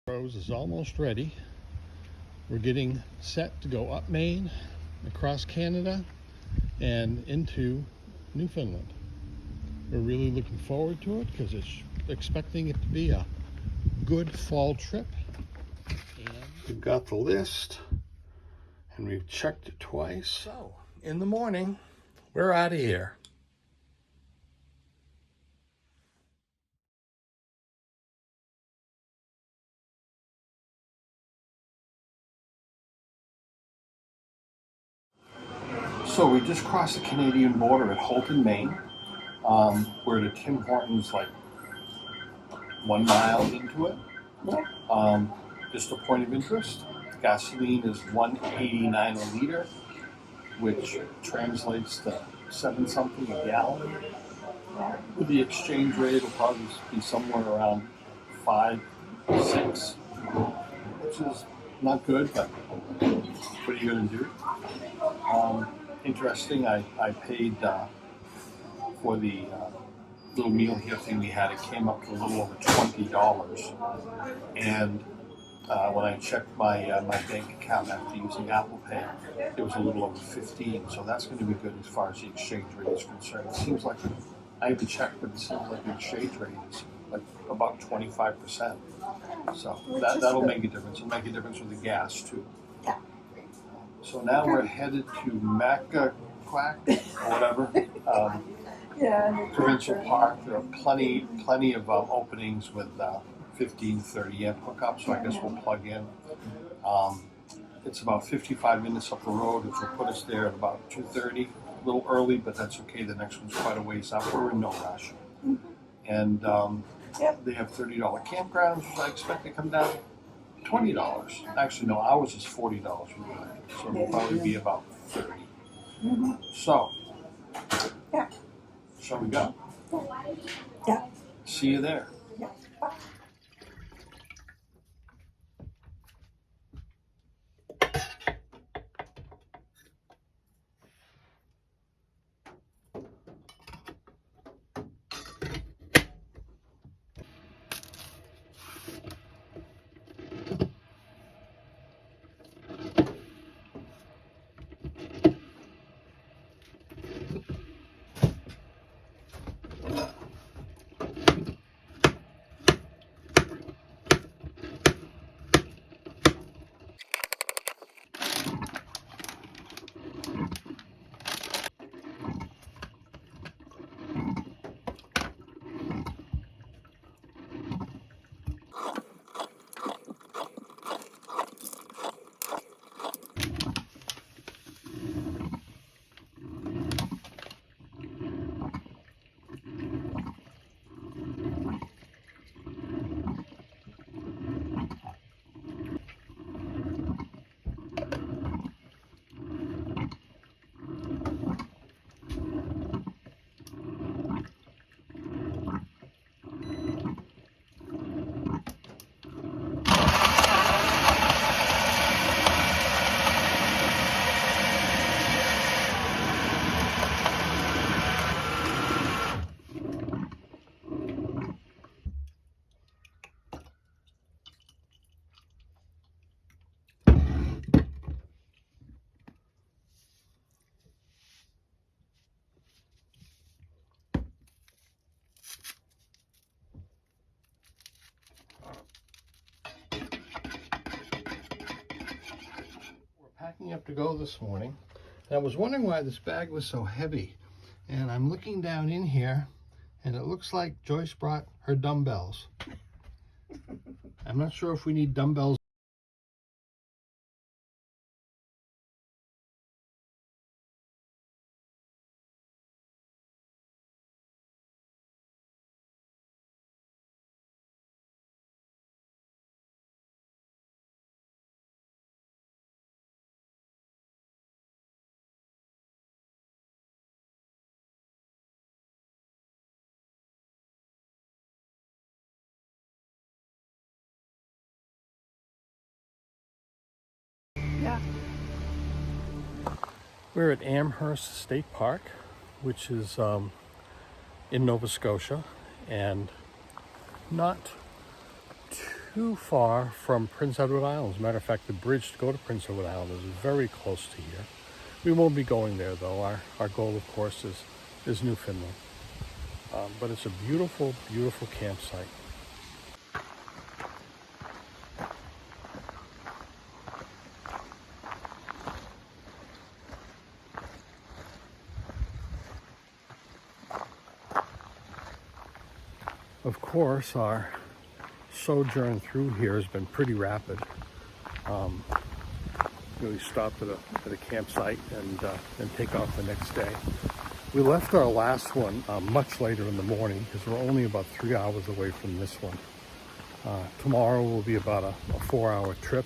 Rose is almost ready. We're getting set to go up Maine, across Canada, and into Newfoundland. We're really looking forward to it because it's expecting it to be a good fall trip. And we've got the list and we've checked it twice. So in the morning, we're out of here. So we just crossed the Canadian border at Houlton, Maine. We're at a Tim Hortons like 1 mile into it. Just a point of interest, gasoline is $1.89 a liter, which translates to 7 something a gallon. With the exchange rate, it'll probably be somewhere around 5, 6, which is not good, but what are you going to do? Interesting, I paid for the little meal here thing we had. It came up to a little over $20, and when I checked my bank account after using Apple Pay, it was a little over 15. So that's going to be good as far as the exchange rate is concerned. It seems like I haven't checked, but it seems like the exchange rate is like about 25%. So that'll make a difference. It'll make a difference with the gas too. So now we're headed to Macquac or whatever. Provincial Park. There are plenty of openings with 15, 30 amp hookups, so I guess we'll plug in. It's about 55 minutes up the road, which will put us there at about 2:30. A little early, but that's okay. The next one's quite a ways up. We're in no rush. And they have $30 campgrounds, which I expect to come down $20. Actually, no, ours is $40. So it'll probably be about 30. So, shall we go? Yeah. See you there. Yeah. Packing up to go this morning, and I was wondering why this bag was so heavy, and I'm looking down in here and it looks like Joyce brought her dumbbells. I'm not sure if we need dumbbells. Yeah. We're at Amherst State Park, which is in Nova Scotia, and not too far from Prince Edward Island. As a matter of fact, the bridge to go to Prince Edward Island is very close to here. We won't be going there though. Our goal, of course, is Newfoundland. But it's a beautiful, beautiful campsite. Of course, our sojourn through here has been pretty rapid. We stopped at a campsite and take off the next day. We left our last one much later in the morning because we're only about 3 hours away from this one. Tomorrow will be about a 4-hour trip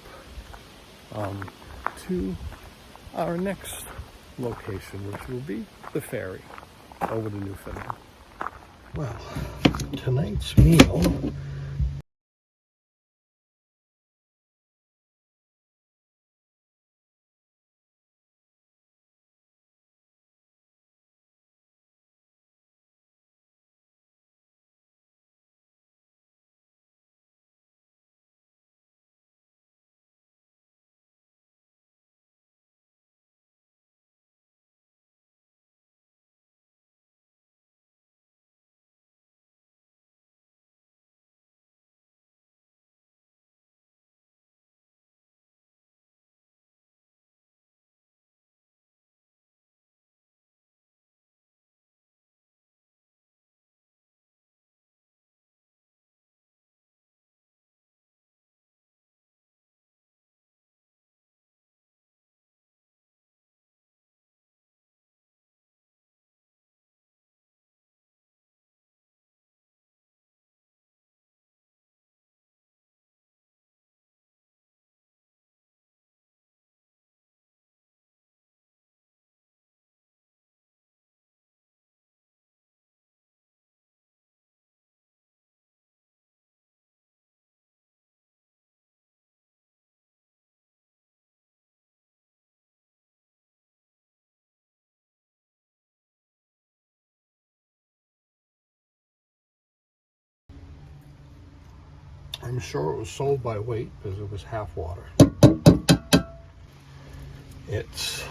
to our next location, which will be the Ferry over to Newfoundland. Well, tonight's meal I'm sure it was sold by weight because it was half water. It's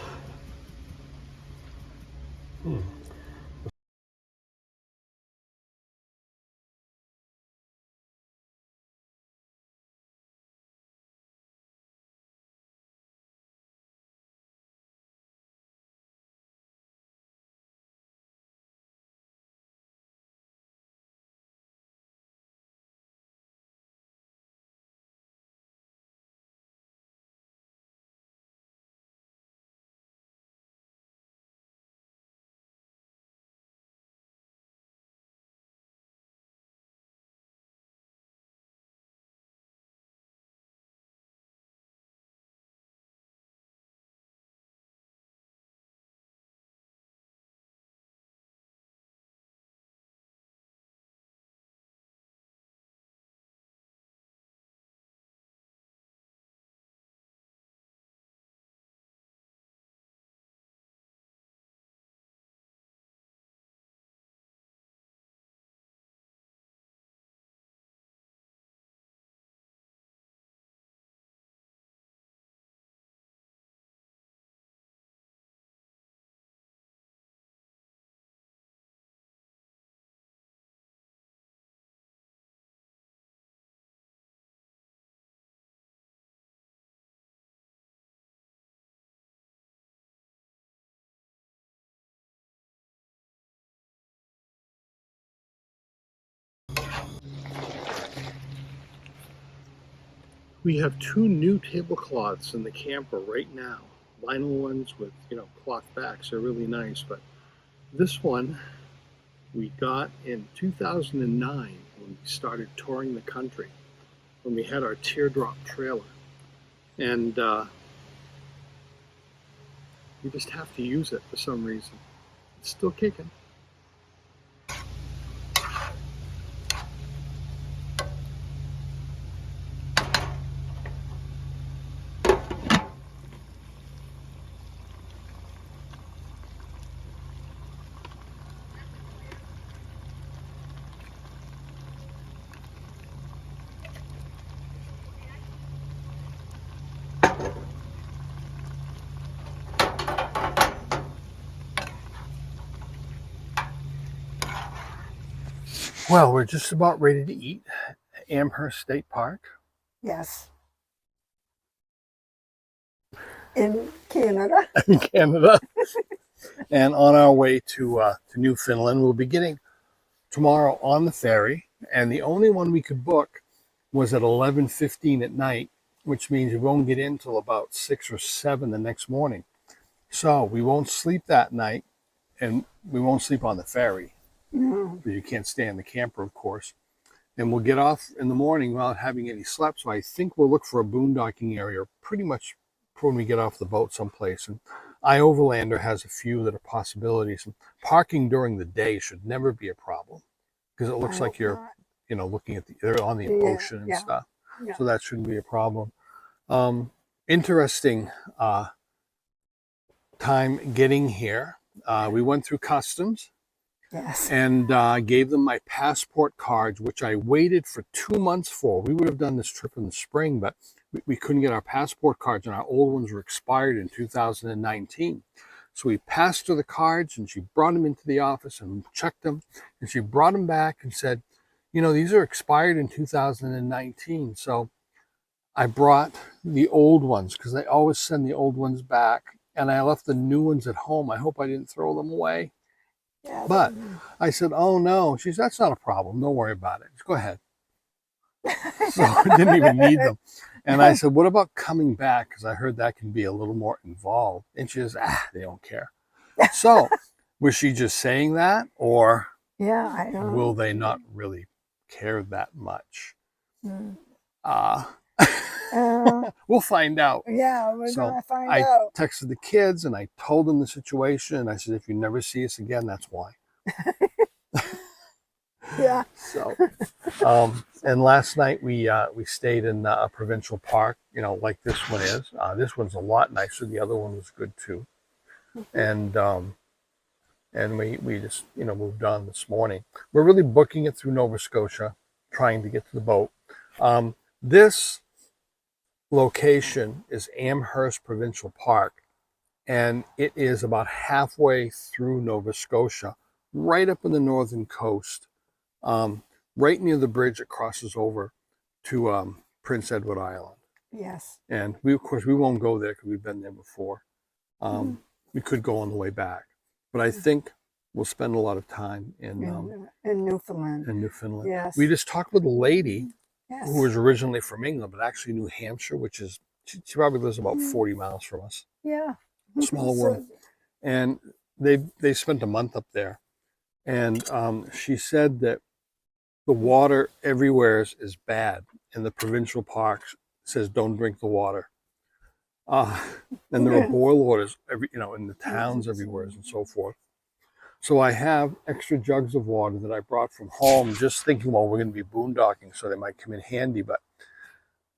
we have 2 new tablecloths in the camper right now. Vinyl ones with, cloth backs. They're really nice, but this one we got in 2009 when we started touring the country, when we had our teardrop trailer. And we just have to use it for some reason. It's still kicking. Well, we're just about ready to eat at Amherst State Park. Yes. In Canada. In Canada. And on our way to Newfoundland. We'll be getting tomorrow on the ferry. And the only one we could book was at 11:15 at night, which means we won't get in till about 6 or 7 the next morning. So we won't sleep that night, and we won't sleep on the ferry. No. Because you can't stay in the camper, of course. And we'll get off in the morning without having any slept. So I think we'll look for a boondocking area pretty much when we get off the boat someplace. And iOverlander has a few that are possibilities. And parking during the day should never be a problem because it looks like you're, looking at they're on the ocean and stuff. Yeah. So that shouldn't be a problem. Interesting time getting here. We went through customs. Yes. And gave them my passport cards, which I waited for 2 months for. We would have done this trip in the spring, but we couldn't get our passport cards, and our old ones were expired in 2019. So we passed her the cards, and she brought them into the office and checked them, and she brought them back and said, these are expired in 2019. So I brought the old ones because they always send the old ones back, and I left the new ones at home. I hope I didn't throw them away. Yeah, but I said, oh no. She said, that's not a problem. Don't worry about it. Just go ahead. So I didn't even need them. And I said, what about coming back? Because I heard that can be a little more involved. And she says, they don't care. So was she just saying that? Or I don't will they not really care that much? We'll find out. Yeah, we're going to find out. I texted the kids and I told them the situation. And I said, if you never see us again, that's why. Yeah. So, and last night we stayed in a provincial park, like this one is. This one's a lot nicer. The other one was good too. And we just, moved on this morning. We're really booking it through Nova Scotia, trying to get to the boat. This location is Amherst Provincial Park, and it is about halfway through Nova Scotia, right up on the northern coast, right near the bridge that crosses over to Prince Edward Island. Yes. And we, of course, we won't go there because we've been there before. We could go on the way back, but I think we'll spend a lot of time in Newfoundland. In Newfoundland. Yes. We just talked with a lady. Yes. Who was originally from England, but actually New Hampshire, which is, she probably lives about 40 miles from us. Yeah. Small world. And they spent a month up there. And she said that the water everywhere is bad. And the provincial parks says don't drink the water. And there are boil waters in the towns everywhere and so forth. So I have extra jugs of water that I brought from home, just thinking, well, we're going to be boondocking, so they might come in handy. But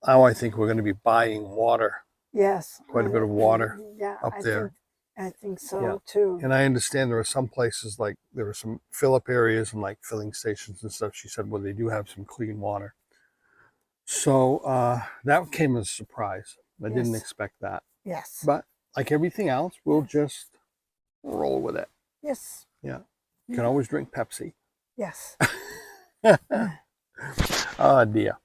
now I think we're going to be buying water. Yes. Quite a bit of water up there. I think so, too. And I understand there are some places, like there are some fill-up areas and like filling stations and stuff. She said, well, they do have some clean water. So that came as a surprise. I didn't expect that. Yes. But like everything else, we'll just roll with it. Yes. Yeah. You can always drink Pepsi. Yes. Oh dear.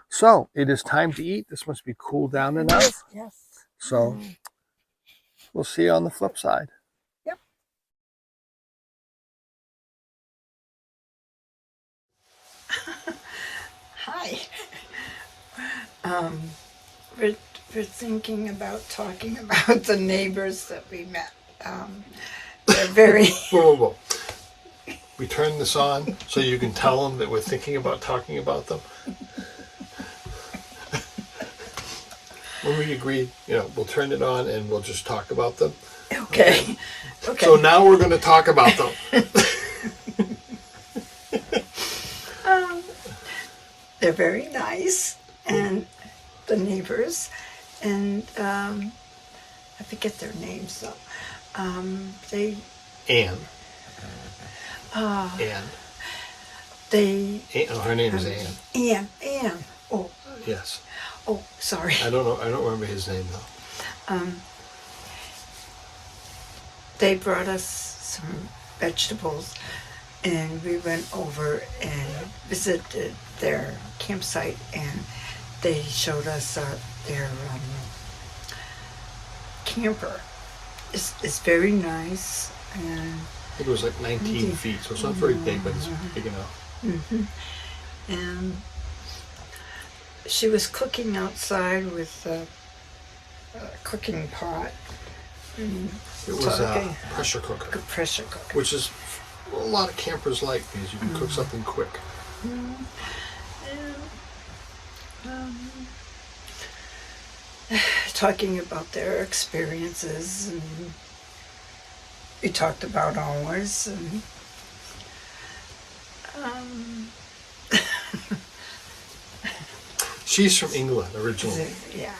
So it is time to eat. This must be cooled down enough. Yes. So we'll see you on the flip side. Yep. Hi. We're thinking about talking about the neighbors that we met. They're very... Whoa. We turn this on so you can tell them that we're thinking about talking about them. When we agreed, we'll turn it on and we'll just talk about them. Okay. So now we're going to talk about them. They're very nice, and the neighbors, and I forget their names though. Anne. Anne. Her name is Anne. Anne. Oh. Yes. Oh, sorry. I don't know. I don't remember his name though. They brought us some vegetables, and we went over and visited their campsite, and they showed us their camper. It's very nice, and I think it was like 19 feet, so it's not very big, but it's big enough. and she was cooking outside with a cooking pot. It was a pressure cooker, Good pressure cooker. which is what a lot of campers like, because you can cook something quick. Talking about their experiences, and we talked about ours, and She's from England originally, yeah,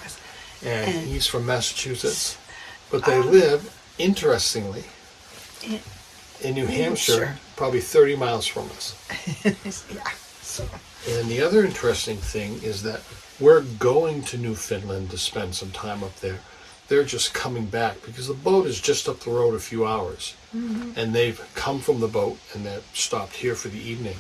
and he's from Massachusetts, but they live, interestingly, in New Hampshire, probably 30 miles from us. yeah. So And the other interesting thing is that we're going to Newfoundland to spend some time up there. They're just coming back because the boat is just up the road a few hours. And they've come from the boat and they're stopped here for the evening.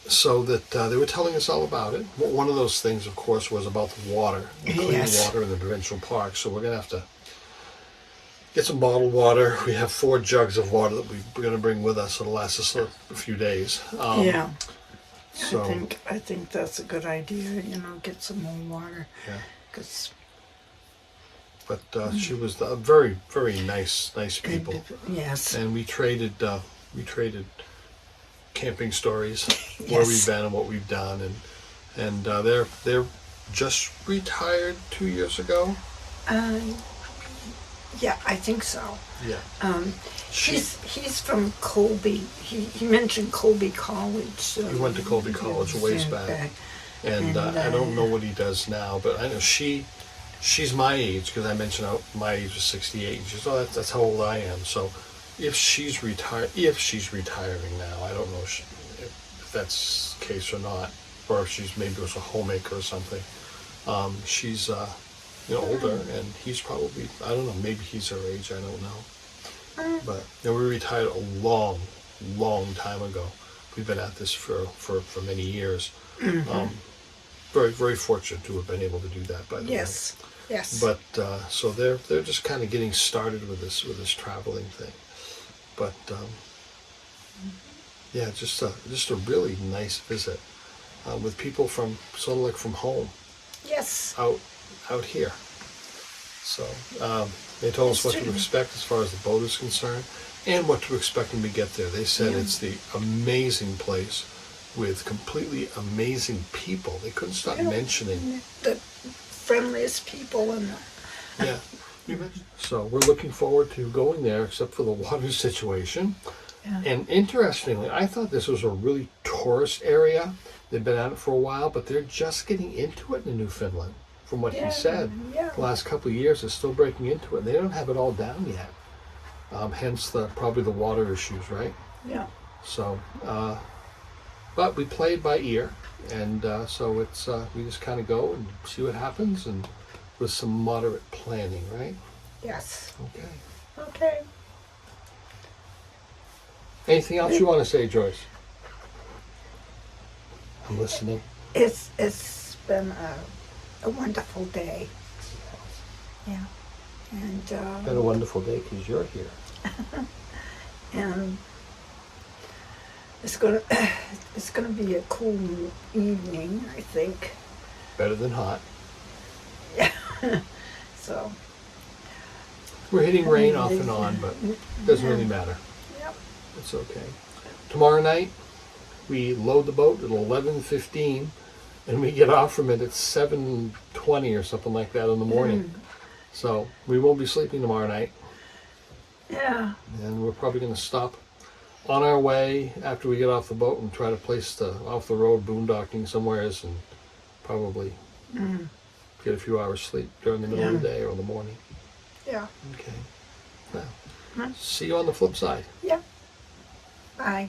So that they were telling us all about it. One of those things, of course, was about the water, the clean water in the provincial park. So we're going to have to get some bottled water. We have 4 jugs of water that we're going to bring with us. It'll last us a few days. yeah, So, I think that's a good idea. Get some more water. yeah. 'Cause But she was very, very nice people. yes, And we traded camping stories, where we've been and what we've done, and they're just retired 2 years ago. yeah, I think so. Yeah. He's from Colby. He mentioned Colby College. So He went to Colby College a ways back, and I don't know what he does now, but I know she's my age, because I mentioned my age was 68. And she says, "Oh, that's how old I am." So if she's retiring now, I don't know if that's the case or not, or if she's maybe was a homemaker or something. She's older, and he's probably, I don't know, maybe he's her age, I don't know. But we retired a long time ago. We've been at this for many years. Very, very fortunate to have been able to do that, by the way. Yes. But so they're just kind of getting started with this traveling thing. But yeah, just a really nice visit with people from sort of like from home. Yes. Out here. So they told us what to expect as far as the boat is concerned, and what to expect when we get there. They said it's the amazing place with completely amazing people. They couldn't stop mentioning the friendliest people in the... Yeah. So we're looking forward to going there, except for the water situation. Yeah. And interestingly, I thought this was a really tourist area. They've been at it for a while, but they're just getting into it in Newfoundland, from what he said. Yeah. The last couple of years, they're still breaking into it. They don't have it all down yet. Hence probably the water issues, right? Yeah. So, but we played by ear, and so it's we just kind of go and see what happens, and with some moderate planning, right? Yes. Okay. Anything else you want to say, Joyce? I'm listening. It's been a wonderful day. Yeah. And Been a wonderful day because you're here. and it's gonna be a cool evening, I think. Better than hot. Yeah. So We're hitting rain off and on, but it doesn't really matter. Yep. It's okay. Tomorrow night, we load the boat at 11:15, and we get off from it at 7:20 or something like that in the morning. So we won't be sleeping tomorrow night. Yeah. And we're probably going to stop on our way after we get off the boat and try to place off the road boondocking somewheres, and probably get a few hours sleep during the middle of the day or in the morning. Yeah. Okay. Well, see you on the flip side. Yeah. Bye.